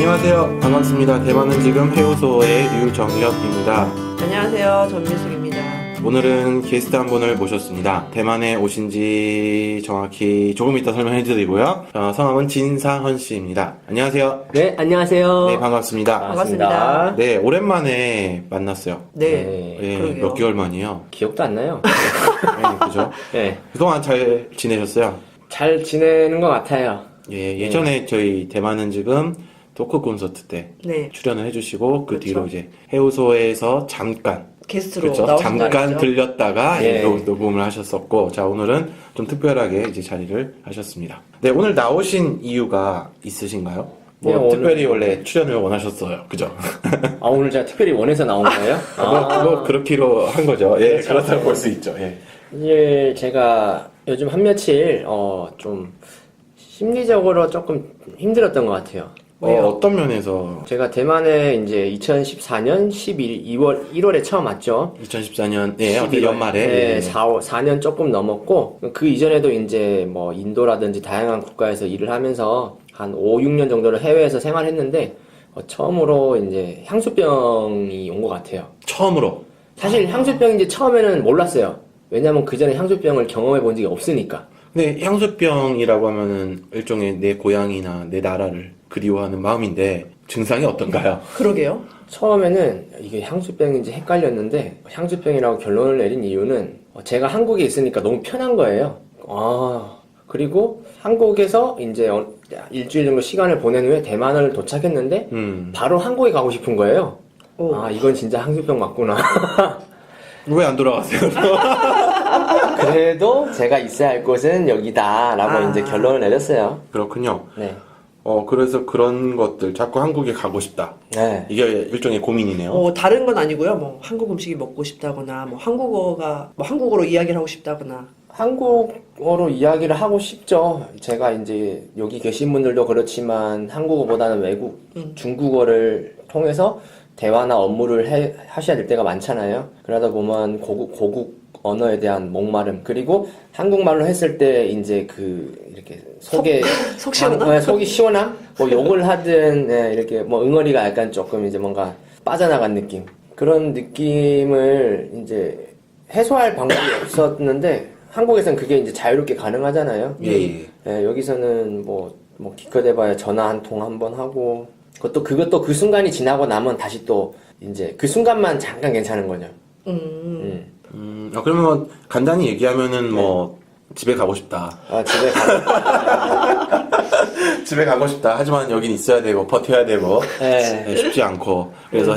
안녕하세요. 반갑습니다. 대만은 지금 해우소의 류정혁입니다. 안녕하세요. 전미숙입니다. 오늘은 게스트 한 분을 모셨습니다. 대만에 오신지 정확히 조금 이따 설명해드리고요. 성함은 진사헌 씨입니다. 안녕하세요. 네, 안녕하세요. 네, 반갑습니다. 반갑습니다. 네, 오랜만에 만났어요. 네. 네, 그러게요. 몇 개월 만이요? 기억도 안 나요. 네, 그죠? 네, 그동안 잘 지내셨어요? 잘 지내는 것 같아요. 예, 예전에 저희 대만은 지금 토크 콘서트 때 네. 출연을 해주시고 그 그렇죠. 뒤로 이제 해우소에서 잠깐 게스트로 그렇죠. 나오신 거 잠깐 아니죠? 들렸다가 예. 녹음을 하셨었고, 자, 오늘은 좀 특별하게 이제 자리를 하셨습니다. 네, 오늘 나오신 이유가 있으신가요? 뭐, 네, 오늘- 특별히 원래 출연을 원하셨어요. 그죠? 아, 오늘 제가 특별히 원해서 나온 거예요? 뭐, 그렇기로 한 거죠. 예, 그렇죠. 그렇다고 볼 수 있죠. 예. 이제 제가 요즘 한 며칠, 좀, 심리적으로 조금 힘들었던 것 같아요. 어떤 면에서 제가 대만에 이제 2014년 1월에 처음 왔죠. 2014년, 예, 어떤 연말에. 네, 예. 4년 조금 넘었고, 그 이전에도 이제 뭐 인도라든지 다양한 국가에서 일을 하면서 한 5, 6년 정도를 해외에서 생활했는데, 처음으로 이제 향수병이 온 것 같아요. 처음으로. 사실 향수병 이제 처음에는 몰랐어요. 왜냐면 그 전에 향수병을 경험해 본 적이 없으니까. 근데 향수병이라고 하면은 일종의 내 고향이나 내 나라를 그리워하는 마음인데, 증상이 어떤가요? 그러게요. 처음에는 이게 향수병인지 헷갈렸는데, 향수병이라고 결론을 내린 이유는 제가 한국에 있으니까 너무 편한 거예요. 그리고 한국에서 이제 일주일 정도 시간을 보낸 후에 대만을 도착했는데, 바로 한국에 가고 싶은 거예요. 오. 이건 진짜 향수병 맞구나. 왜 안 돌아가세요? 그래도 제가 있어야 할 곳은 여기다라고 이제 결론을 내렸어요. 그렇군요. 네. 그래서 그런 것들, 자꾸 한국에 가고 싶다. 네. 이게 일종의 고민이네요. 다른 건 아니고요. 뭐 한국 음식이 먹고 싶다거나, 뭐 한국어로 이야기를 하고 싶다거나. 한국어로 이야기를 하고 싶죠. 제가 이제 여기 계신 분들도 그렇지만 한국어보다는 외국, 중국어를 통해서 대화나 업무를 하셔야 될 때가 많잖아요. 그러다 보면 고국 언어에 대한 목마름, 그리고 한국말로 했을 때 이제 이렇게 속 시원함? 속이 시원함? 뭐 욕을 하든, 네, 이렇게 뭐 응어리가 약간 조금 이제 뭔가 빠져나간 느낌. 그런 느낌을 이제 해소할 방법이 없었는데, 한국에서는 그게 이제 자유롭게 가능하잖아요. 예. 네, 여기서는 뭐 기껏 해봐야 전화 한 통 한 번 하고, 그것도 그 순간이 지나고 나면 다시 또 이제 그 순간만 잠깐 괜찮은 거죠. 그러면 간단히 얘기하면은 뭐 집에 가고 싶다. 집에 가서 집에 가고 싶다. 하지만 여긴 있어야 되고 버텨야 되고 네. 쉽지 않고 그래서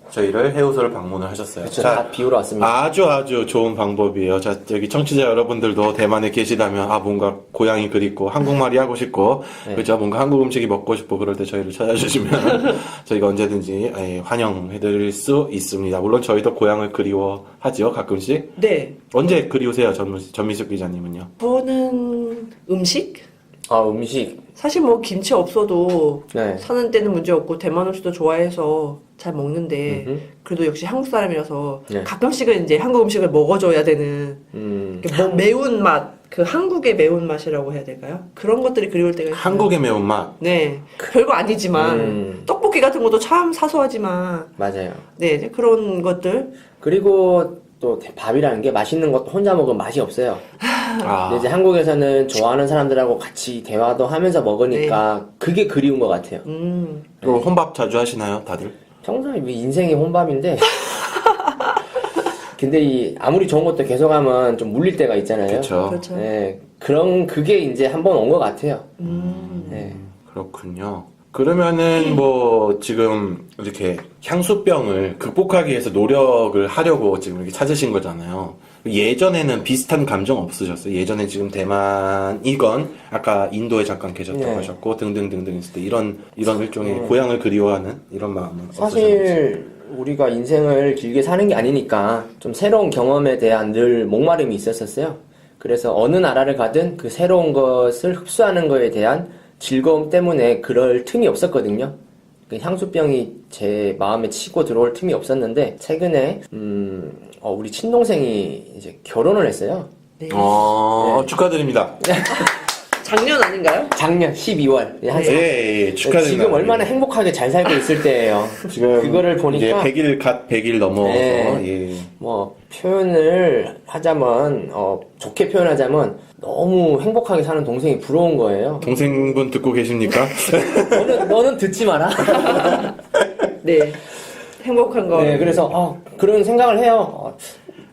저희를 해우소를 방문을 하셨어요. 그쵸, 다 비우러 왔습니다. 아주 좋은 방법이에요. 자, 여기 청취자 여러분들도 대만에 계시다면 뭔가 고향이 그립고 한국말이 하고 싶고 네. 그죠? 뭔가 한국 음식이 먹고 싶고 그럴 때 저희를 찾아주시면 저희가 언제든지 환영해드릴 수 있습니다. 물론 저희도 고향을 그리워하지요, 가끔씩. 네. 언제 그리우세요, 전미숙 기자님은요? 저는 음식? 음식. 사실 뭐 김치 없어도 네. 사는 때는 문제 없고 대만 음식도 좋아해서 잘 먹는데 그래도 역시 한국 사람이라서 네. 가끔씩은 이제 한국 음식을 먹어줘야 되는 매운 맛, 그 한국의 매운 맛이라고 해야 될까요? 그런 것들이 그리울 때가 있어요. 한국의 매운맛. 네, 별거 아니지만 떡볶이 같은 것도 참 사소하지만 맞아요. 네, 이제 그런 것들. 그리고 또 밥이라는 게 맛있는 것도 혼자 먹으면 맛이 없어요. 근데 이제 한국에서는 좋아하는 사람들하고 같이 대화도 하면서 먹으니까 그게 그리운 것 같아요. 그리고 혼밥 자주 하시나요, 다들? 평소에 인생이 혼밥인데 근데 아무리 좋은 것도 계속하면 좀 물릴 때가 있잖아요. 그렇죠. 네, 그게 이제 한 번 온 것 같아요. 네. 그렇군요. 그러면은 뭐 지금 이렇게 향수병을 극복하기 위해서 노력을 하려고 지금 이렇게 찾으신 거잖아요. 예전에는 비슷한 감정 없으셨어요? 예전에 지금 대만이건 아까 인도에 잠깐 계셨다고 네. 하셨고 등등등등 있을 때 이런 일종의 고향을 그리워하는 이런 마음은 없으셨는지? 사실 우리가 인생을 길게 사는 게 아니니까 좀 새로운 경험에 대한 늘 목마름이 있었어요. 그래서 어느 나라를 가든 그 새로운 것을 흡수하는 거에 대한 즐거움 때문에 그럴 틈이 없었거든요. 그 향수병이 제 마음에 치고 들어올 틈이 없었는데 최근에 우리 친동생이 이제 결혼을 했어요. 네. 축하드립니다. 작년 아닌가요? 작년 12월. 한 예, 축하드립니다. 지금 얼마나 행복하게 잘 살고 있을 때예요. 지금 그거를 보니까 이제 100일 갓 100일 넘어서 네. 예. 뭐 표현을 하자면 좋게 표현하자면 너무 행복하게 사는 동생이 부러운 거예요. 동생분 듣고 계십니까? 너는 듣지 마라. 네. 행복한 거. 네, 그래서 그런 생각을 해요.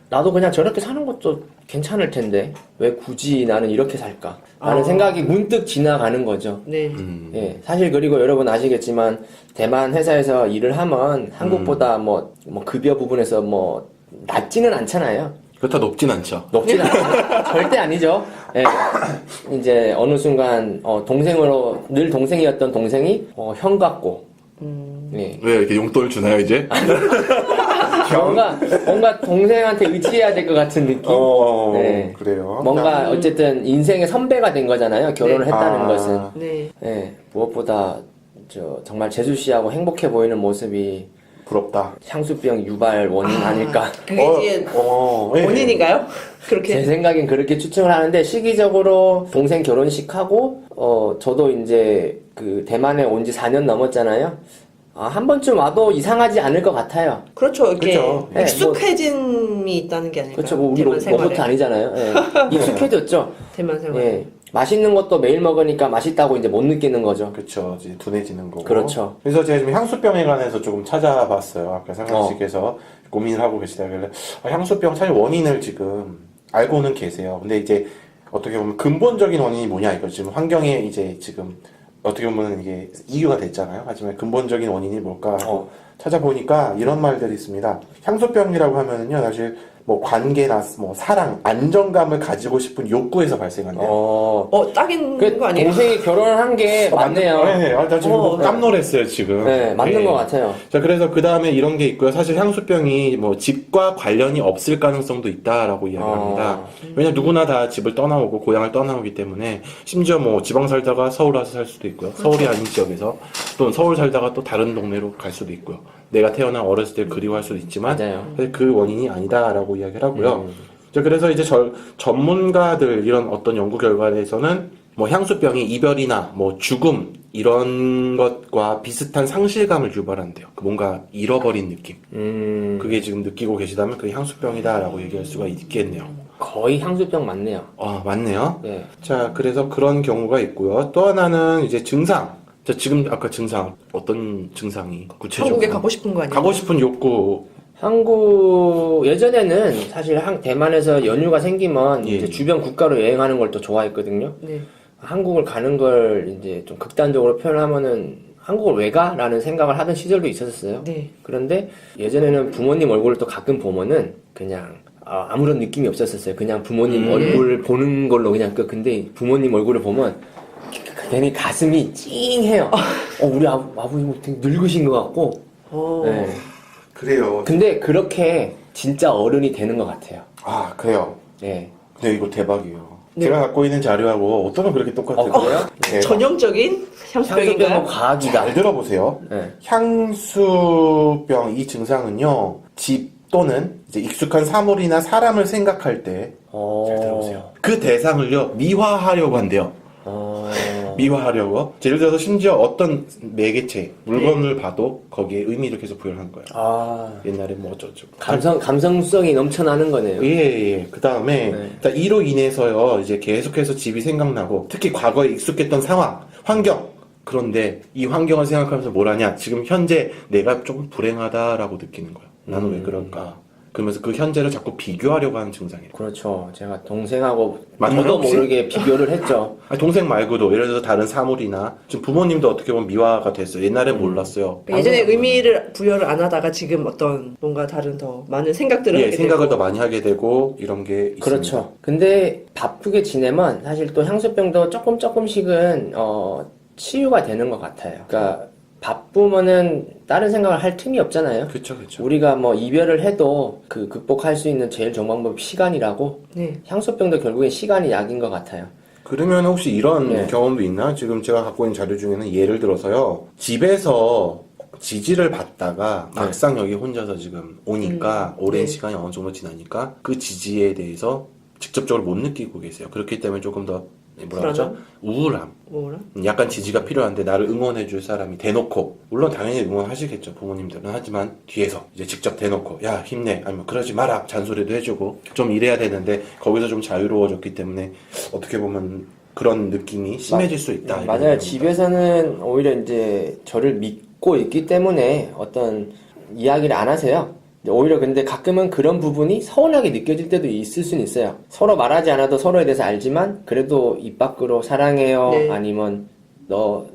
나도 그냥 저렇게 사는 것도 괜찮을 텐데 왜 굳이 나는 이렇게 살까? 라는 생각이 문득 지나가는 거죠. 네. 예, 사실 그리고 여러분 아시겠지만 대만 회사에서 일을 하면 한국보다 뭐 급여 부분에서 뭐 낮지는 않잖아요. 그렇다 높진 않죠. 높진 않죠. 절대 아니죠. 예, 이제 어느 순간 동생으로 늘 동생이었던 동생이 형 같고 예. 왜 이렇게 용돈을 주나요 이제? 뭔가 동생한테 의지해야 될 것 같은 느낌. 네. 그래요. 뭔가 어쨌든 인생의 선배가 된 거잖아요. 결혼을 네. 했다는 것은. 네. 예, 무엇보다 정말 재수 씨하고 행복해 보이는 모습이 부럽다. 향수병 유발 원인 아닐까. 그게 이제 예. 원인인가요? 제 그렇게. 생각엔 그렇게 추측을 하는데 시기적으로 동생 결혼식 하고 저도 이제 그 대만에 온 지 4년 넘었잖아요. 한 번쯤 와도 이상하지 않을 것 같아요. 그렇죠. 이렇게 그렇죠. 네, 익숙해짐이 있다는 게 아닐까요? 그렇죠. 뭐 우리 대만 생활에. 로봇 아니잖아요. 예. 익숙해졌죠. 대만 생활. 예. 맛있는 것도 매일 먹으니까 맛있다고 이제 못 느끼는 거죠. 그렇죠. 이제 둔해지는 거고. 그렇죠. 그래서 제가 지금 향수병에 관해서 조금 찾아봤어요. 아까 상관 씨께서 고민을 하고 계시다길래 향수병 사실 원인을 지금 알고는 계세요. 근데 이제 어떻게 보면 근본적인 원인이 뭐냐 이거 지금 환경에 이제 지금 어떻게 보면 이게 이유가 됐잖아요. 하지만 근본적인 원인이 뭘까 하고 찾아보니까 이런 말들이 있습니다. 향수병이라고 하면은요, 사실 뭐 관계나 뭐 사랑, 안정감을 가지고 싶은 욕구에서 발생한대요. 딱인 그 거 아니에요? 동생이 결혼을 한 게 맞네요. 네, 나 지금 깜놀했어요 지금. 네, 맞는 것 같아요. 자, 그래서 그 다음에 이런 게 있고요. 사실 향수병이 뭐 집과 관련이 없을 가능성도 있다라고 이야기합니다. 왜냐 누구나 다 집을 떠나오고 고향을 떠나오기 때문에 심지어 뭐 지방 살다가 서울 와서 살 수도 있고요. 서울이 아닌 지역에서 또는 서울 살다가 또 다른 동네로 갈 수도 있고요. 내가 태어난 어렸을 때 그리워할 수도 있지만 맞아요. 사실 그 원인이 아니다라고 이야기를 하고요. 자, 그래서 이제 전문가들 이런 어떤 연구 결과에서는 뭐 향수병이 이별이나 뭐 죽음 이런 것과 비슷한 상실감을 유발한대요. 뭔가 잃어버린 느낌. 그게 지금 느끼고 계시다면 그게 향수병이다라고 얘기할 수가 있겠네요. 거의 향수병 맞네요. 맞네요. 예. 자, 그래서 그런 경우가 있고요. 또 하나는 이제 증상. 자, 지금 아까 증상 어떤 증상이 구체적으로 한국에 가고 싶은 거 아니에요? 가고 싶은 욕구. 한국 예전에는 사실 대만에서 연휴가 생기면 예. 이제 주변 국가로 여행하는 걸 또 좋아했거든요. 네. 한국을 가는 걸 이제 좀 극단적으로 표현하면은 한국을 왜 가? 라는 생각을 하던 시절도 있었어요. 네. 그런데 예전에는 부모님 얼굴을 또 가끔 보면은 그냥 아무런 느낌이 없었어요. 그냥 부모님 얼굴 보는 걸로 그냥 근데 부모님 얼굴을 보면 괜히 가슴이 찡해요. 우리 아버지 되게 늙으신 것 같고. 네. 그래요. 근데 그렇게 진짜 어른이 되는 것 같아요. 그래요. 네. 근데 이거 대박이에요. 네. 제가 갖고 있는 자료하고 어떤 건 그렇게 똑같아요. 그래요? 네. 전형적인 향수병은 향수병인가요? 과학이다. 잘 들어보세요. 네. 향수병 이 증상은요, 집 또는 이제 익숙한 사물이나 사람을 생각할 때, 잘 들어보세요. 그 대상을요, 미화하려고 한대요. 미화하려고. 예를 들어서 심지어 어떤 매개체, 물건을 봐도 거기에 의미를 계속 부여하는 거예요. 옛날에 뭐 어쩌고. 감성성이 넘쳐나는 거네요. 예. 그 다음에, 이로 인해서요, 이제 계속해서 집이 생각나고, 특히 과거에 익숙했던 상황, 환경. 그런데 이 환경을 생각하면서 뭘 하냐? 지금 현재 내가 조금 불행하다라고 느끼는 거예요. 나는 왜 그럴까? 그러면서 그 현재를 자꾸 비교하려고 하는 증상이에요. 그렇죠. 제가 동생하고 맞나요, 저도 혹시? 모르게 비교를 했죠. 동생 말고도 예를 들어서 다른 사물이나 지금 부모님도 어떻게 보면 미화가 됐어요. 옛날엔 몰랐어요. 예전에 의미를 부여를 안 하다가 지금 어떤 뭔가 다른 더 많은 생각들을 하게 생각을 되고. 더 많이 하게 되고 이런 게 있습니다. 그렇죠. 근데 바쁘게 지내면 사실 또 향수병도 조금씩은 치유가 되는 것 같아요. 그러니까 바쁘면은 다른 생각을 할 틈이 없잖아요. 그렇죠. 우리가 뭐 이별을 해도 그 극복할 수 있는 제일 좋은 방법이 시간이라고. 네. 향수병도 결국엔 시간이 약인 것 같아요. 그러면 혹시 이런 네. 경험도 있나? 지금 제가 갖고 있는 자료 중에는 예를 들어서요. 집에서 지지를 받다가 막상 여기 혼자서 지금 오니까 오랜 네. 시간이 어느 정도 지나니까 그 지지에 대해서 직접적으로 못 느끼고 계세요. 그렇기 때문에 조금 더 뭐라 그러죠? 우울함. 뭐라? 약간 지지가 필요한데 나를 응원해줄 사람이 대놓고, 물론 당연히 응원하시겠죠, 부모님들은. 하지만 뒤에서 이제 직접 대놓고 야 힘내, 아니면 그러지 마라 잔소리도 해주고 좀 이래야 되는데, 거기서 좀 자유로워졌기 때문에 어떻게 보면 그런 느낌이 심해질 수 있다. 이런 맞아요. 겁니다. 집에서는 오히려 이제 저를 믿고 있기 때문에 어떤 이야기를 안 하세요. 오히려 근데 가끔은 그런 부분이 서운하게 느껴질 때도 있을 수는 있어요. 서로 말하지 않아도 서로에 대해서 알지만 그래도 입 밖으로 사랑해요, 네. 아니면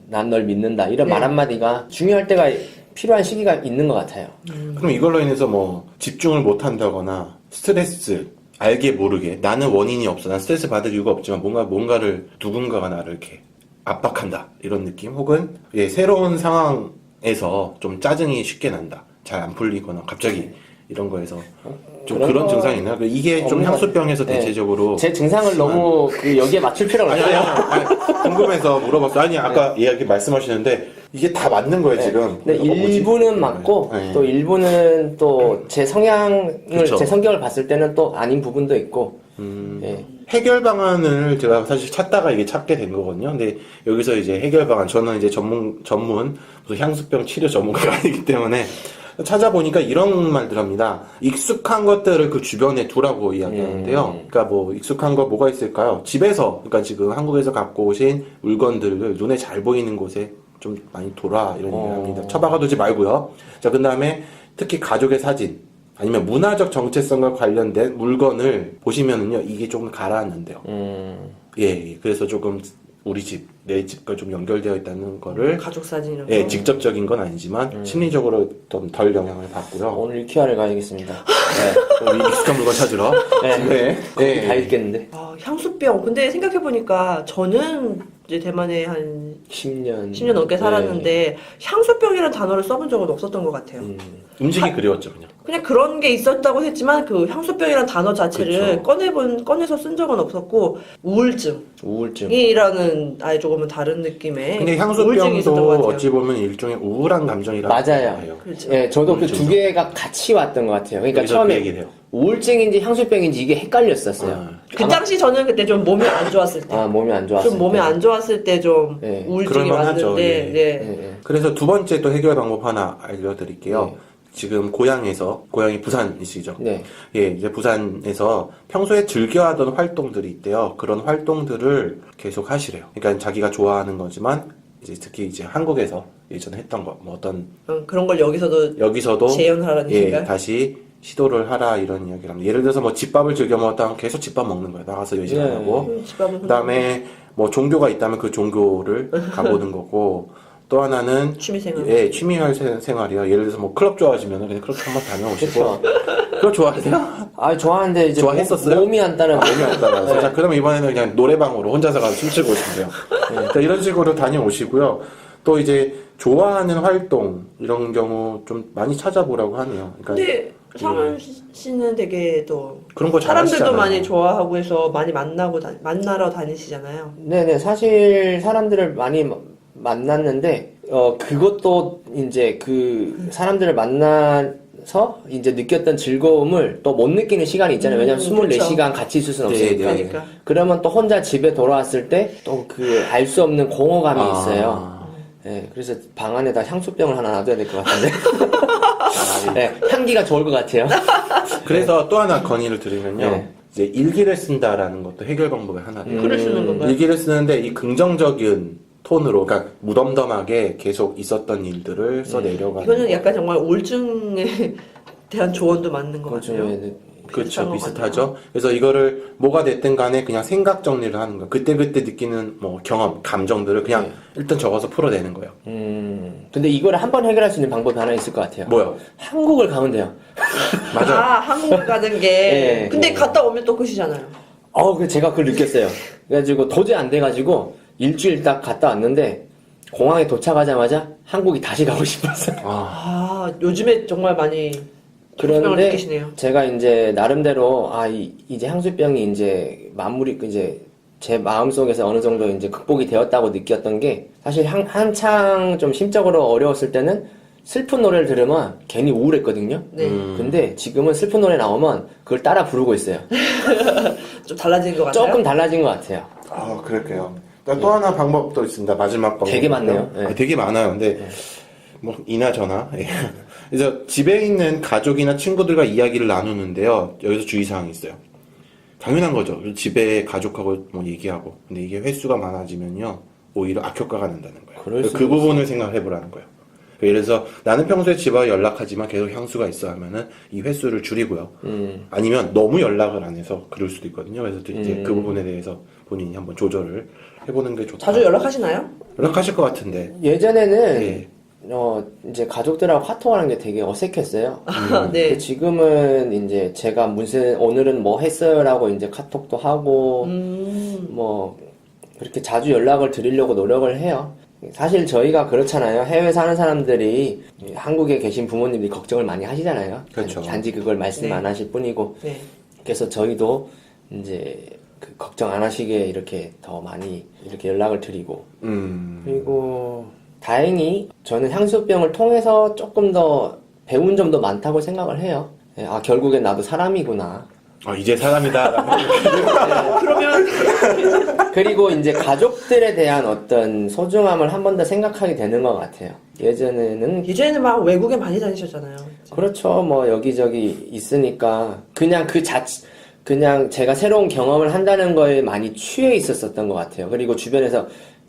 난 널 믿는다, 이런 네. 말 한마디가 중요할 때가 필요한 시기가 있는 것 같아요. 그럼 이걸로 인해서 뭐 집중을 못 한다거나 스트레스, 알게 모르게, 나는 원인이 없어, 난 스트레스 받을 이유가 없지만 뭔가를 누군가가 나를 이렇게 압박한다, 이런 느낌. 혹은 새로운 상황에서 좀 짜증이 쉽게 난다, 잘 안 풀리거나 갑자기 이런 거에서 좀 그런 증상이 있나요? 이게 좀 없는 향수병에서 네. 대체적으로 제 증상을 너무 여기에 맞출 필요가 아니, 없어요. 아니, 궁금해서 물어봤어요. 아니, 아까 이야기 말씀하시는데 이게 다 맞는 거예요, 지금. 근데 그래서 뭐지? 일부는 맞고 네. 또 일부는 또 제 그쵸. 제 성격을 봤을 때는 또 아닌 부분도 있고. 예. 해결 방안을 제가 사실 찾다가 이게 찾게 된 거거든요. 근데 여기서 이제 해결 방안, 저는 이제 무슨 향수병 치료 전문가가 아니기 때문에 찾아보니까 이런 말들 합니다. 익숙한 것들을 그 주변에 두라고 이야기하는데요. 그러니까 뭐 익숙한 거 뭐가 있을까요? 집에서, 그러니까 지금 한국에서 갖고 오신 물건들을 눈에 잘 보이는 곳에 좀 많이 둬라, 이런 얘기를 합니다. 처박아 두지 말고요. 자, 그 다음에 특히 가족의 사진, 아니면 문화적 정체성과 관련된 물건을 보시면은요, 이게 조금 가라앉는데요. 예, 그래서 조금 우리 집, 내 집과 좀 연결되어 있다는 거를, 가족 사진 이런 거. 예, 직접적인 건 아니지만 심리적으로 좀 덜 영향을 받고요. 오늘 유키아를 가야겠습니다. 좀 익숙한 물건 찾으러. 네. 거기 예. 다 있겠는데. 아, 향수병. 근데 생각해보니까 저는 이제 대만에 한 10년. 10년 넘게 살았는데 향수병이라는 단어를 써본 적은 없었던 것 같아요. 음식이 그리웠죠, 그냥. 그냥 그런 게 있었다고 했지만 그 향수병이라는 단어 자체를 그쵸. 꺼내서 쓴 적은 없었고 우울증. 우울증이라는 아예 조금은 다른 느낌의 근데 우울증이 있었던 것 향수병도 같아요. 어찌 보면 일종의 우울한 감정이라고 맞아요. 해요. 그렇죠. 예, 저도 그 우울증도. 두 개가 같이 왔던 것 같아요. 그러니까 여기서 처음에 그 얘기를 해요. 우울증인지 향수병인지 이게 헷갈렸었어요. 아, 그 당시 저는 그때 좀 몸이 안 좋았을 때, 몸이 안 좋았을 좀 몸이 때. 안 좋았을 때 좀 네. 우울증이 그럴만하죠, 왔는데, 예. 네. 그래서 두 번째 또 해결 방법 하나 알려드릴게요. 네. 지금 고향이 부산이시죠? 네. 예, 이제 부산에서 평소에 즐겨하던 활동들이 있대요. 그런 활동들을 계속 하시래요. 그러니까 자기가 좋아하는 거지만, 이제 특히 이제 한국에서 예전에 했던 거, 뭐 어떤, 그런 걸 여기서도 재현하라는 예, 얘기인가요? 다시 시도를 하라, 이런 이야기를 합니다. 예를 들어서 뭐 집밥을 즐겨 먹었다면 계속 집밥 먹는 거예요. 나가서 외식 안 네. 하고. 집밥은 그 다음에 뭐 종교가 있다면 그 종교를 가보는 거고, 또 하나는 취미생활. 예, 생활이요. 예를 들어서 뭐 클럽 좋아하시면 그냥 클럽 한번 다녀오시고. 그거 좋아하세요? 좋아하는데 이제 좋아했었어요? 몸이 안 따라. 몸이 안 따라서. 자, 그러면 이번에는 그냥 노래방으로 혼자서 가서 춤추고 오시면 돼요. 자, 이런 식으로 다녀오시고요. 또 이제 좋아하는 활동 이런 경우 좀 많이 찾아보라고 하네요. 그러니까 근데 상은 씨는 되게 또 그런 거 사람들도 잘하시잖아요. 많이 좋아하고 해서 많이 만나러 다니시잖아요. 네네, 사실 사람들을 많이 만났는데, 그것도 이제 그 사람들을 만나서 이제 느꼈던 즐거움을 또 못 느끼는 시간이 있잖아요. 왜냐면 24시간 같이 있을 수는 네, 없으니까. 네. 그러니까. 그러면 또 혼자 집에 돌아왔을 때 또 그 알 수 없는 공허감이 아. 있어요. 네, 그래서 방 안에다 향수병을 하나 놔둬야 될 것 같은데. 네, 향기가 좋을 것 같아요. 그래서 또 하나 건의를 드리면요. 네. 이제 일기를 쓴다라는 것도 해결 방법의 하나예요. 글을 쓰는 건가요? 일기를 쓰는데 이 긍정적인 톤으로, 그러니까 무덤덤하게 계속 있었던 일들을 써 내려가는. 이거는 약간 정말 우울증에 대한 조언도 맞는 것 같아요. 그렇죠. 비슷한 것 비슷하죠. 그래서 이거를 뭐가 됐든 간에 그냥 생각 정리를 하는 거예요. 그때그때 느끼는 뭐 경험, 감정들을 그냥 일단 적어서 풀어내는 거예요. 근데 이거를 한번 해결할 수 있는 방법이 하나 있을 것 같아요. 뭐요? 한국을 가면 돼요. 맞아요. 한국을 가는 게. 네. 근데 갔다 오면 또 끝이잖아요. 제가 그걸 느꼈어요. 그래가지고 도저히 안 돼가지고 일주일 딱 갔다 왔는데 공항에 도착하자마자 한국이 다시 가고 싶었어요. 요즘에 정말 많이 향수병을 그런데 느끼시네요. 제가 이제 나름대로 이제 향수병이 이제 이제 제 마음속에서 어느 정도 이제 극복이 되었다고 느꼈던 게, 사실 한창 좀 심적으로 어려웠을 때는 슬픈 노래를 들으면 괜히 우울했거든요. 네. 근데 지금은 슬픈 노래 나오면 그걸 따라 부르고 있어요. 좀 달라진 것 같아요. 조금 달라진 것 같아요. 아, 그럴게요. 또 하나 방법도 있습니다. 마지막 방법. 되게 많네요. 네. 아, 되게 많아요. 근데 뭐 이나 저나. 예. 그래서 집에 있는 가족이나 친구들과 이야기를 나누는데요. 여기서 주의사항이 있어요. 당연한 거죠. 집에 가족하고 뭐 얘기하고. 근데 이게 횟수가 많아지면요. 오히려 악효과가 난다는 거예요. 그럴 수도 그 부분을 생각해 보라는 거예요. 예를 들어서 나는 평소에 집하고 연락하지만 계속 향수가 있어 하면은 이 횟수를 줄이고요. 아니면 너무 연락을 안 해서 그럴 수도 있거든요. 그래서 또 이제 그 부분에 대해서 본인이 한번 조절을 해보는 게 좋다. 자주 연락하시나요? 연락하실 것 같은데. 예전에는 네. 이제 가족들하고 카톡하는 게 되게 어색했어요. 네. 근데 지금은 이제 제가 무슨 오늘은 뭐 했어요라고 이제 카톡도 하고 뭐 그렇게 자주 연락을 드리려고 노력을 해요. 사실 저희가 그렇잖아요. 해외 사는 사람들이 한국에 계신 부모님들이 걱정을 많이 하시잖아요. 그렇죠. 단지 그걸 말씀 네. 안 하실 뿐이고. 네. 그래서 저희도 이제 그 걱정 안 하시게 이렇게 더 많이 이렇게 연락을 드리고. 그리고 다행히 저는 향수병을 통해서 조금 더 배운 점도 많다고 생각을 해요. 아, 결국엔 나도 사람이구나. 이제 사람이다. 그러면 그리고 이제 가족들에 대한 어떤 소중함을 한 번 더 생각하게 되는 것 같아요. 예전에는 이제는 막 외국에 많이 다니셨잖아요. 그렇죠. 뭐 여기저기 있으니까 그냥 제가 새로운 경험을 한다는 거에 많이 취해 있었었던 것 같아요. 그리고 주변에서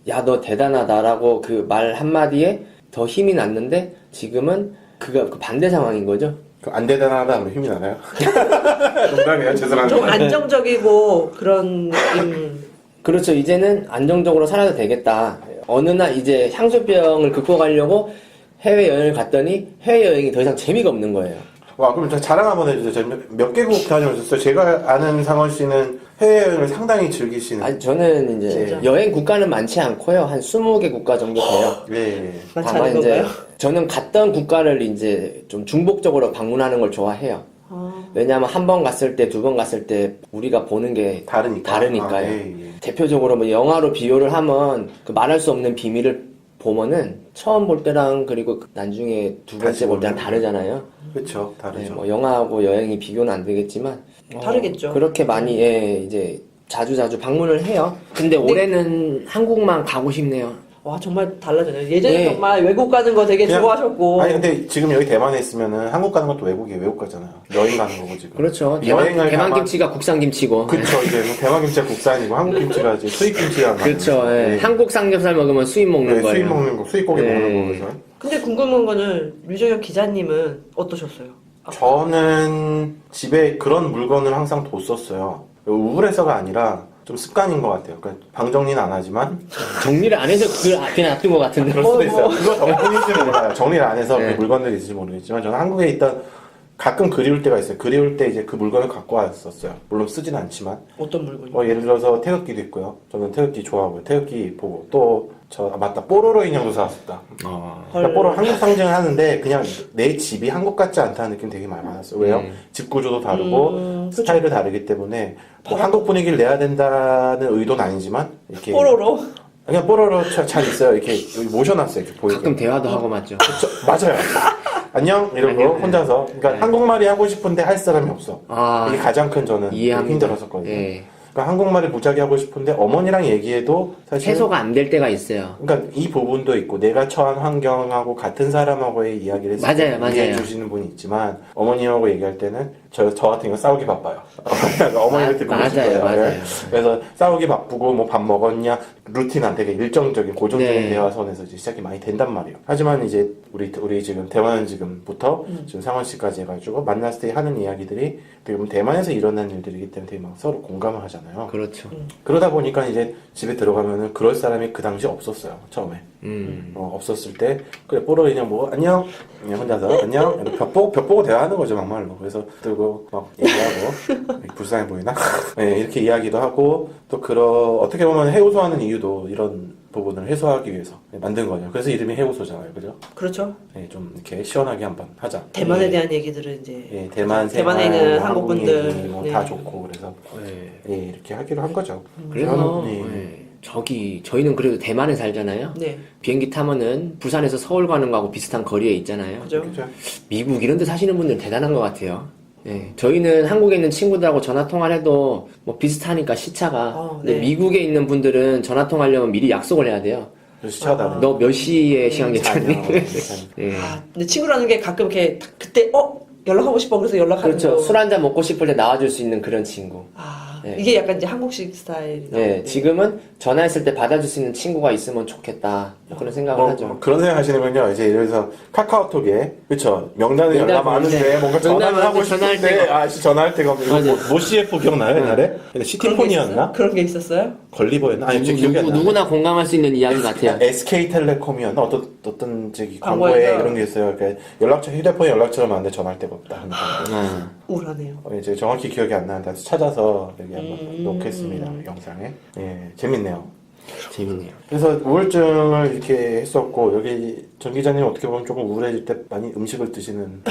야, 너 대단하다라고 그 말 한마디에 더 힘이 났는데 지금은 그 반대 상황인 거죠. 안 대단하다 하면 힘이 나나요? 농담이에요. 죄송합니다. 좀 안정적이고 그런 느낌. 그렇죠. 이제는 안정적으로 살아도 되겠다. 어느 날 이제 향수병을 극복하려고 해외여행을 갔더니 해외여행이 더 이상 재미가 없는 거예요. 와, 그럼 저 자랑 한번 해주세요. 저 몇 개국 다녀오셨어요? 제가 아는 상원 씨는 해외여행을 상당히 즐기시는. 아니, 저는 이제 진짜? 여행 국가는 많지 않고요. 한 20개 국가 정도 돼요. 네. 많지 다만 않은 이제 건가요? 저는 갔던 국가를 이제 좀 중복적으로 방문하는 걸 좋아해요. 왜냐하면 한 번 갔을 때, 두 번 갔을 때 우리가 보는 게 다르니까요. 예. 대표적으로 뭐 영화로 비교를 하면 그 말할 수 없는 비밀을 보면은 처음 볼 때랑 그리고 나중에 두 번째 다시 볼 때랑 보면. 다르잖아요. 그렇죠. 네, 다르죠. 뭐 영화하고 여행이 비교는 안 되겠지만 다르겠죠. 그렇게 많이 이제 자주 방문을 해요. 근데 올해는 한국만 가고 싶네요. 와 정말 달라졌네요. 예전에 네. 정말 외국 가는 거 되게 그냥- 좋아하셨고. 아니 근데 지금 여기 대만에 있으면은 한국 가는 것도 외국이에요. 외국 가잖아요. 여행 가는 거고 지금. 그렇죠. 여행을 대만 가만- 김치가 국산 김치고. 그쵸. 이제 뭐 대만 김치가 국산이고 한국 김치가 이제 수입 김치가 그렇죠. 예. 네. 한국 삼겹살 먹으면 수입 먹는 네, 거예요. 수입 먹는 거, 수입 고기 네. 먹는 거죠. 근데 궁금한 거는 류정혁 기자님은 어떠셨어요? 저는 집에 그런 물건을 항상 뒀었어요. 우울해서가 아니라 좀 습관인 것 같아요. 그러니까 방 정리는 안 하지만 정리를 안 해서 그걸 그냥 놔둔 것 같은데. 그럴 수도 있어요. 그거 덕분인지는 몰라요. 정리를 안 해서 네. 그 물건들이 있을지 모르겠지만 저는 한국에 있던 가끔 그리울 때가 있어요. 그리울 때 이제 그 물건을 갖고 왔었어요. 물론 쓰진 않지만. 어떤 물건이요? 예를 들어서 태극기도 있고요. 저는 태극기 좋아하고요. 태극기 보고 또 맞다. 뽀로로 인형도 사왔었다. 그러니까 뽀로로 한국 상징을 하는데 그냥 내 집이 한국 같지 않다는 느낌 되게 많이 받았어요. 왜요? 집 구조도 다르고 스타일이 다르기 때문에 뭐 한국 분위기를 내야 된다는 의도는 아니지만 이렇게 뽀로로? 그냥 뽀로로 잘 있어요. 이렇게 여기 모셔놨어요. 이렇게 보이게. 가끔 대화도 하고 맞죠. 맞아요. 안녕 이러고 안녕. 혼자서. 그러니까 네. 한국말이 하고 싶은데 할 사람이 없어. 아, 이게 가장 큰 저는 이해합니다. 힘들었었거든요. 예. 그러니까 한국말을 무지하게 하고 싶은데 어머니랑 얘기해도 사실 해소가 안 될 때가 있어요. 그러니까 이 부분도 있고 내가 처한 환경하고 같은 사람하고의 이야기를 했을 때 맞아요. 이해해 주시는 분이 있지만 어머니하고 얘기할 때는 저 같은 경우 싸우기 바빠요. 어머니를 듣고 맞아요, 싶어요. 맞아요. 그래서 싸우기 바쁘고 뭐 밥 먹었냐 루틴 안 되게 일정적인 고정적인 네. 대화선에서 이제 시작이 많이 된단 말이에요. 하지만 이제 우리 지금 대만은 지금부터 지금 상원 씨까지 해가지고 만났을 때 하는 이야기들이 지금 대만에서 일어난 일들이기 때문에 되게 막 서로 공감을 하잖아요. 그렇죠. 그러다 보니까 이제 집에 들어가면은 그럴 사람이 그 당시 없었어요. 처음에. 없었을 때 그래 뽀로 그냥 뭐 안녕 그냥 혼자서 안녕 벽 보고 대화하는 거죠 막말로. 그래서 들고 막 얘기하고 불쌍해 보이나 네, 이렇게 이야기도 하고 또 어떻게 보면 해우소하는 이유도 이런 부분을 해소하기 위해서 만든 거죠. 그래서 이름이 해우소잖아요, 그죠? 그렇죠. 네, 좀 이렇게 시원하게 한번 하자. 대만에 대한 얘기들은 이제 예, 대만 대만에 생활, 있는 뭐 한국 분들 얘기 뭐 네. 다 좋고 그래서 네. 예, 이렇게 하기로 한 거죠. 그래서 예. 네. 저희는 그래도 대만에 살잖아요. 네. 비행기 타면은 부산에서 서울 가는 거하고 비슷한 거리에 있잖아요. 그죠? 그죠? 미국 이런 데 사시는 분들은 대단한 것 같아요. 네, 저희는 한국에 있는 친구들하고 전화 통화를 해도 뭐 비슷하니까 시차가. 근데 네. 미국에 있는 분들은 전화 통화하려면 미리 약속을 해야 돼요. 시차가 다르네. 너 몇 시에 시간 괜찮니? 괜찮니? 예. 근데 친구라는 게 가끔 이렇게 그때 연락하고 싶어 그래서 연락하는 그렇죠. 거. 술 한잔 먹고 싶을 때 나와줄 수 있는 그런 친구. 네. 이게 약간 이제 한국식 스타일이다. 네, 지금은 전화했을 때 받아줄 수 있는 친구가 있으면 좋겠다. 뭐 그런 생각을 하죠. 그런 생각 하시는군요. 이제 예를 들어서 카카오톡에 그쵸 명단을 명단 연락 많은데 보는데 뭔가 명단 전화를 하고 많은데 전화할 싶은데 때가- 전화할 때가 없고 맞아. 뭐 CF 기억나요 옛날에? 그런 게 시티폰이었나? 있었어요? 그런 게 있었어요? 걸리버였나? 아니 제 기억이 안 나. 누구나 공감할 수 있는 이야기 같아요. SK텔레콤이었나? 어떤 저기 광고에 광고에서? 그런 게 있어요. 그러니까 휴대폰 연락처럼 많은데 전화할 데가 없다 하는 거. 우울하네요. 이제 정확히 기억이 안 나는데 찾아서 여기 한번 놓겠습니다. 영상에. 예, 재밌네요. 재밌네요. 그래서 우울증을 이렇게 했었고 여기 전 기자님 어떻게 보면 조금 우울해질 때 많이 음식을 드시는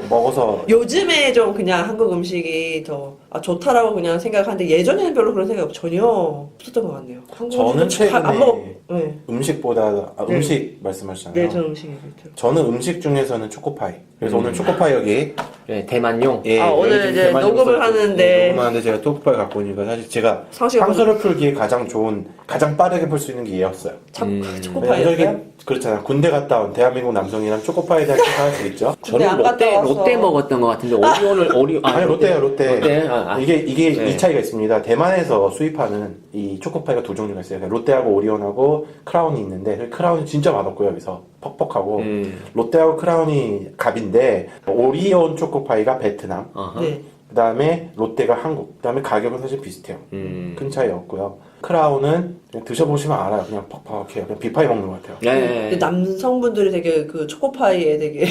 먹어서 요즘에 좀 그냥 한국 음식이 더 좋다라고 그냥 생각하는데 예전에는 별로 그런 생각 전혀 없었던 것 같네요. 한국 저는 음식은 안 최근에 먹어. 네. 음식보다 네. 음식 말씀하시잖아요. 네, 저는 음식이 그렇죠. 저는 음식 중에서는 초코파이. 그래서 오늘 초코파이 여기 네, 대만용. 예, 오늘 여기 이제 대만에서 녹음을 하는데 녹음하는데 제가 초코파이 갖고 오니까 사실 제가 상식을 상수를 풀기에 가장 빠르게 풀 수 있는 게 얘였어요. 초코파이였어요? 그렇잖아요. 군대 갔다 온 대한민국 남성이랑 초코파이에 대한 생각할 수 있죠. 군대 안 갔다 와서. 롯데 먹었던 것 같은데 아니 롯데요 롯데. 이게 네. 이 차이가 있습니다. 대만에서 수입하는 이 초코파이가 두 종류가 있어요. 그러니까 롯데하고 오리온하고 크라운이 있는데 크라운이 진짜 맛없고요. 여기서 퍽퍽하고 롯데하고 크라운이 갑인데 오리온 초코파이가 베트남. 네. 그 다음에 롯데가 한국. 그 다음에 가격은 사실 비슷해요. 큰 차이 없고요. 크라운은 그냥 드셔보시면 알아요. 그냥 퍽퍽해요. 그냥 비파이 먹는 것 같아요. 네. 근데 남성분들이 되게 그 초코파이에 되게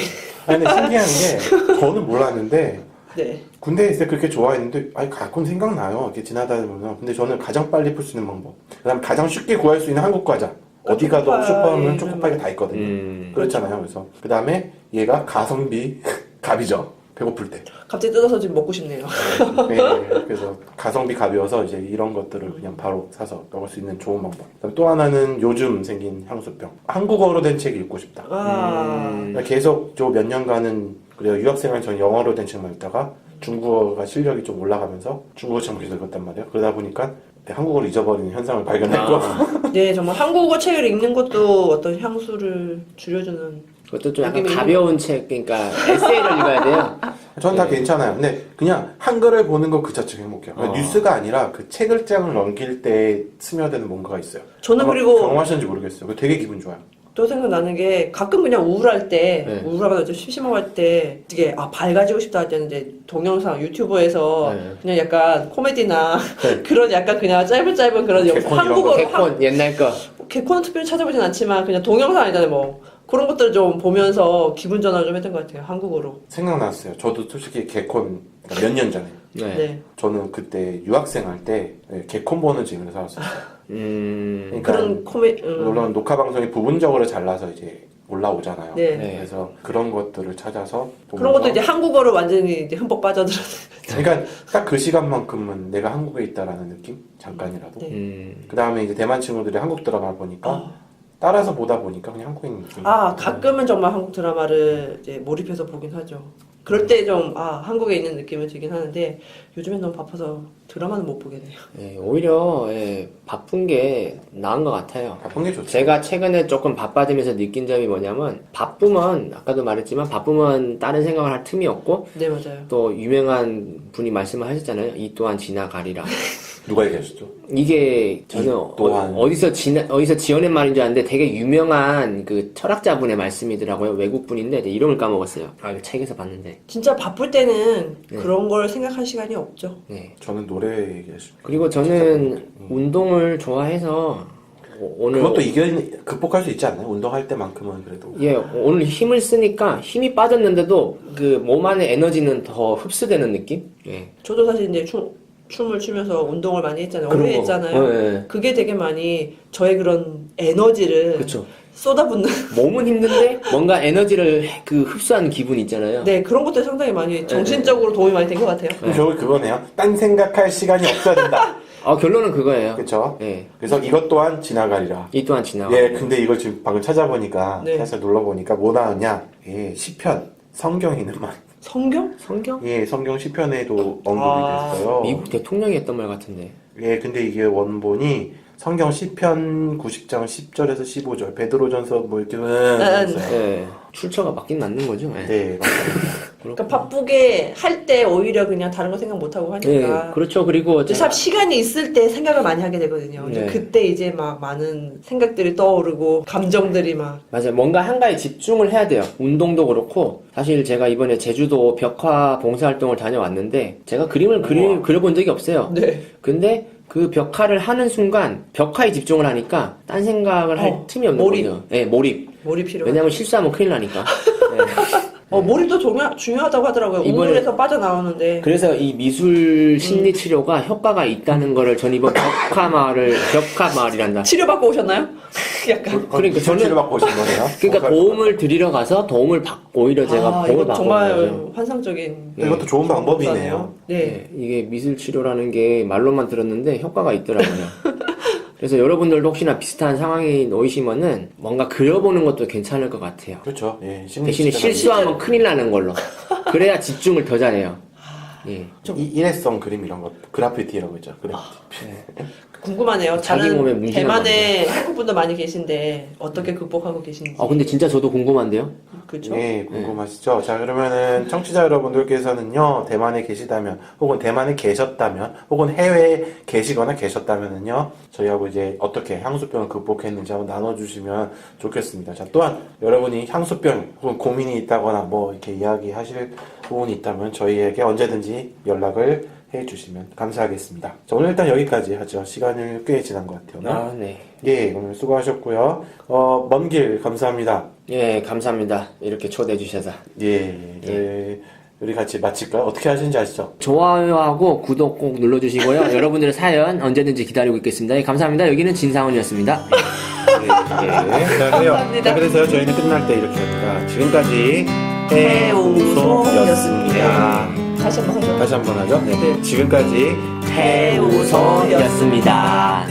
아니, 근데 신기한 게 저는 몰랐는데 네. 군대에 있을 때 그렇게 좋아했는데 가끔 생각나요. 이렇게 지나다니면. 근데 저는 가장 빨리 풀 수 있는 방법. 그 다음에 가장 쉽게 구할 수 있는 한국 과자. 어디 가도 초코파이. 슈퍼하면 초코파이가 다 있거든요. 그렇잖아요. 그래서 그 다음에 얘가 가성비 갑이죠. 배고플 때. 갑자기 뜯어서 지금 먹고 싶네요. 네, 그래서 가성비 갑이어서 이제 이런 것들을 그냥 바로 사서 먹을 수 있는 좋은 방법. 그다음에 또 하나는 요즘 생긴 향수병. 한국어로 된 책 읽고 싶다. 그러니까 계속 저 몇 년간은 그래요. 유학생활 전 영어로 된 책만 읽다가 중국어가 실력이 좀 올라가면서 중국어 책만 계속 읽었단 말이에요. 그러다 보니까 한국어를 잊어버리는 현상을 발견했고. 네, 정말 한국어 책을 읽는 것도 어떤 향수를 줄여주는. 그것도 좀 약간 느낌이 가벼운 책, 그러니까 에세이를 읽어야 돼요. 저는 다 괜찮아요. 근데 그냥 한글을 보는 거 그 자체가 행복해요. 그러니까 뉴스가 아니라 그 책 글장을 넘길 때 스며드는 뭔가가 있어요. 저는 그리고 경험하셨는지 모르겠어요. 그거 되게 기분 좋아요. 또 생각나는 게 가끔 그냥 우울할 때 네. 우울하거나 좀 심심하고 할 때 되게 밝아지고 싶다 할 때는 이제 동영상 유튜브에서 네. 그냥 약간 코미디나 네. 그런 약간 그냥 짧은 그런 영상 개콘 이런 한국어로 개콘 옛날 거. 개콘은 특별히 찾아보진 않지만 그냥 동영상 아니잖아요 뭐 그런 것들 좀 보면서 기분 전환을 좀 했던 것 같아요 한국어로. 생각났어요. 저도 솔직히 개콘 몇 년 전에. 네. 네. 저는 그때 유학생 할 때 개콘 보는 집에서 살았어요. 그러니까 그런 물론 녹화 방송이 부분적으로 잘라서 이제 올라오잖아요. 네. 네. 그래서 그런 것들을 찾아서 그런 것도 이제 한국어로 완전히 이제 흠뻑 빠져들었어요. 그러니까 딱 그 시간만큼은 내가 한국에 있다라는 느낌? 잠깐이라도. 네. 그 다음에 이제 대만 친구들이 한국 드라마 보니까 따라서 보다 보니까 그냥 한국인 느낌. 가끔은 정말 한국 드라마를 이제 몰입해서 보긴 하죠. 그럴 때 좀 한국에 있는 느낌을 들긴 하는데 요즘엔 너무 바빠서 드라마는 못 보게 돼요. 예, 오히려 바쁜 게 나은 것 같아요. 바쁜 게 좋죠. 제가 최근에 조금 바빠지면서 느낀 점이 뭐냐면 바쁘면 아까도 말했지만 바쁘면 다른 생각을 할 틈이 없고 네 맞아요. 또 유명한 분이 말씀을 하셨잖아요. 이 또한 지나가리라. 누가 얘기하셨죠? 이게 저는 또한. 어디서 지어낸 말인 줄 알았는데 되게 유명한 그 철학자분의 말씀이더라고요. 외국분인데 내 이름을 까먹었어요. 이거 책에서 봤는데. 진짜 바쁠 때는 그런 걸 생각할 시간이 없죠. 네. 저는 노래 얘기하시죠. 그리고 저는 운동을 좋아해서 오늘 그것도 극복할 수 있지 않나요? 운동할 때만큼은 그래도. 예, 오늘 힘을 쓰니까 힘이 빠졌는데도 그 몸 안에 에너지는 더 흡수되는 느낌? 예. 저도 사실 이제 춤을 추면서 운동을 많이 했잖아요. 그런 오래 거. 했잖아요. 네. 그게 되게 많이 저의 그런 에너지를 그쵸. 쏟아붓는 몸은 힘든데 뭔가 에너지를 흡수하는 기분 있잖아요. 네 그런 것들이 상당히 많이 정신적으로 도움이 많이 된 것 같아요. 그럼 저기 그거네요. 딴 생각할 시간이 없어야 된다. 결론은 그거예요. 그렇죠? 예. 그래서 이것 또한 지나가리라. 이 또한 지나가. 예, 근데 이걸 지금 방금 찾아보니까 네. 사실 눌러보니까 뭐 나왔냐? 예, 시편, 성경에는만. 성경? 성경? 예, 성경 시편에도 언급이 됐어요. 미국 대통령이 했던 말 같은데. 예, 근데 이게 원본이 성경 시편 90장 10절에서 15절, 베드로전서 뭐 이렇게 있어요. 네. 출처가 맞긴 맞는 거죠. 예. 네, 맞습니다. 그러니까 바쁘게 할 때 오히려 그냥 다른 거 생각 못 하고 하니까. 예, 그렇죠. 그리고 이제 참 시간이 있을 때 생각을 많이 하게 되거든요. 이제 네. 그때 이제 막 많은 생각들이 떠오르고 감정들이 막 맞아요. 뭔가 한가에 집중을 해야 돼요. 운동도 그렇고 사실 제가 이번에 제주도 벽화 봉사활동을 다녀왔는데 제가 그림을 그려본 적이 없어요. 네. 근데 그 벽화를 하는 순간 벽화에 집중을 하니까 딴 생각을 할 틈이 없는 몰입. 거예요. 네, 몰입. 몰입 필요. 왜냐면 실수하면 큰일 나니까. 네. 몰입도 중요하다고 하더라고요. 이번에- 우물에서 빠져나오는데. 그래서 이 미술 심리 치료가 효과가 있다는 거를 전 이번 벽화마을이란다. 치료받고 오셨나요? 약간. 그러니까 저는- 치료 받고 오신 거네요. 그러니까 도움을 드리러 가서 도움을 받고 오히려 제가 도움을 이거 받고 정말 온 거죠. 환상적인. 이것도 좋은 방법이네요. 네. 네, 이게 미술 치료라는 게 말로만 들었는데 효과가 있더라고요. 그래서 여러분들도 혹시나 비슷한 상황이 놓이시면은 뭔가 그려보는 것도 괜찮을 것 같아요. 그렇죠. 예, 심리 대신에 치료가 실수하면 큰일 나는 걸로. 그래야 집중을 더 잘해요. 예. 일회성 그림 이런 것, 그래피티라고 있죠. 그래피티. 궁금하네요. 자기 다른 몸에 문신을 대만에 한국분들 많이 계신데 어떻게 극복하고 계신지. 근데 진짜 저도 궁금한데요? 그렇죠? 예, 궁금하시죠? 자, 그러면은 청취자 여러분들께서는요, 대만에 계시다면, 혹은 대만에 계셨다면, 혹은 해외에 계시거나 계셨다면은요, 저희하고 이제 어떻게 향수병을 극복했는지 한번 나눠주시면 좋겠습니다. 자, 또한 여러분이 향수병 혹은 고민이 있다거나 뭐 이렇게 이야기하실 부분이 있다면 저희에게 언제든지 연락을 해주시면 감사하겠습니다. 자, 오늘 일단 여기까지 하죠. 시간을 꽤 지난 것 같아요. 네. 예, 오늘 수고하셨고요. 먼 길 감사합니다. 예, 감사합니다. 이렇게 초대해 주셔서. 예, 우리 같이 마칠까요? 어떻게 하시는지 아시죠? 좋아요하고 구독 꼭 눌러주시고요. 여러분들의 사연 언제든지 기다리고 있겠습니다. 예, 감사합니다. 여기는 진상훈이었습니다. 자, 그래요. 감사합니다. 자, 그래서요, 저희는 끝날 때 이렇게 합니다. 지금까지 해우소였습니다. 다시 한번 하죠. 다시 한번 하죠? 네. 해우소였습니다.